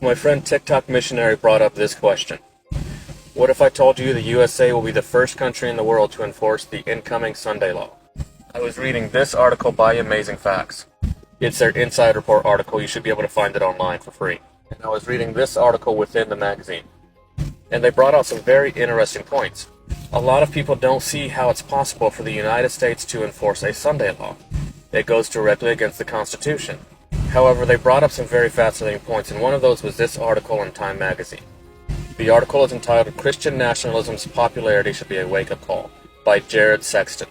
My friend TikTok Missionary brought up this question. What if I told you the USA will be the first country in the world to enforce the incoming Sunday law? I was reading this article by Amazing Facts. It's their Inside Report article. You should be able to find it online for free. And I was reading this article within the magazine. And they brought out some very interesting points. A lot of people don't see how it's possible for the United States to enforce a Sunday law. It goes directly against the Constitution. However, they brought up some very fascinating points, and one of those was this article in Time magazine. The article is entitled Christian Nationalism's Popularity Should Be a Wake-Up Call by Jared Sexton.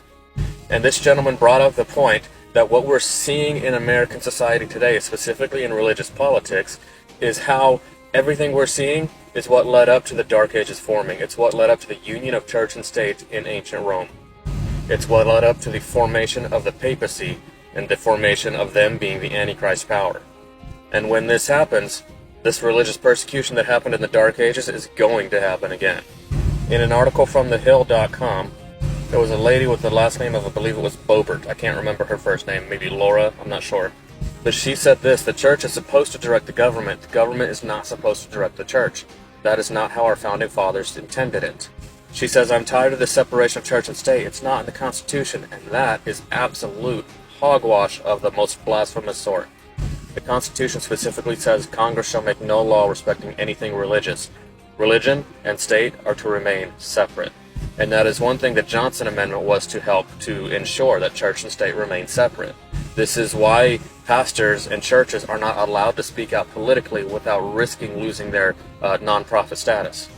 And this gentleman brought up the point that what we're seeing in American society today, specifically in religious politics, is how everything we're seeing is what led up to the Dark Ages forming. It's what led up to the union of church and state in ancient Rome. It's what led up to the formation of the papacy and the formation of them being the Antichrist power. And when this happens, this religious persecution that happened in the Dark Ages is going to happen again. In an article from thehill.com, there was a lady with the last name of, I believe it was Boebert. I can't remember her first name, maybe Laura, I'm not sure. But she said this: the church is supposed to direct the government. The government is not supposed to direct the church. That is not how our founding fathers intended it. She says, I'm tired of the separation of church and state. It's not in the Constitution, and that is absolute hogwash of the most blasphemous sort. The Constitution specifically says Congress shall make no law respecting anything religious. Religion and state are to remain separate. And that is one thing the Johnson Amendment was to help to ensure, that church and state remain separate. This is why pastors and churches are not allowed to speak out politically without risking losing their nonprofit status.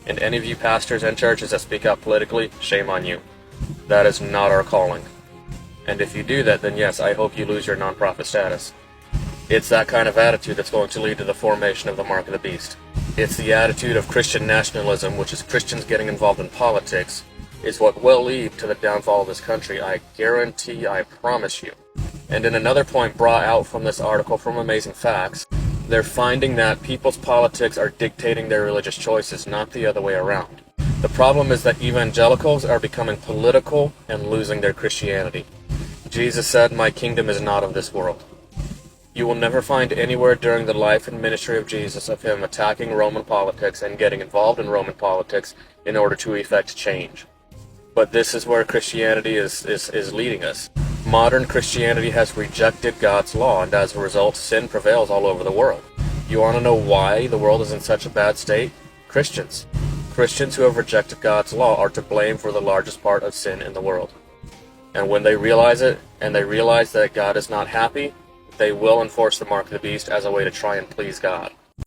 And any of you pastors and churches that speak out politically, shame on you. That is not our calling. And if you do that, then yes, I hope you lose your nonprofit status. It's that kind of attitude that's going to lead to the formation of the mark of the beast. It's the attitude of Christian nationalism, which is Christians getting involved in politics, is what will lead to the downfall of this country. I guarantee, I promise you. And in another point brought out from this article from Amazing Facts, they're finding that people's politics are dictating their religious choices, not the other way around. The problem is that evangelicals are becoming political and losing their Christianity. Jesus said, my kingdom is not of this world. You will never find anywhere during the life and ministry of Jesus of him attacking Roman politics and getting involved in Roman politics in order to effect change. But this is where Christianity is leading us. Modern Christianity has rejected God's law, and as a result, sin prevails all over the world. You want to know why the world is in such a bad state? Christians. Christians who have rejected God's law are to blame for the largest part of sin in the world. And when they realize it, and they realize that God is not happy, they will enforce the mark of the beast as a way to try and please God.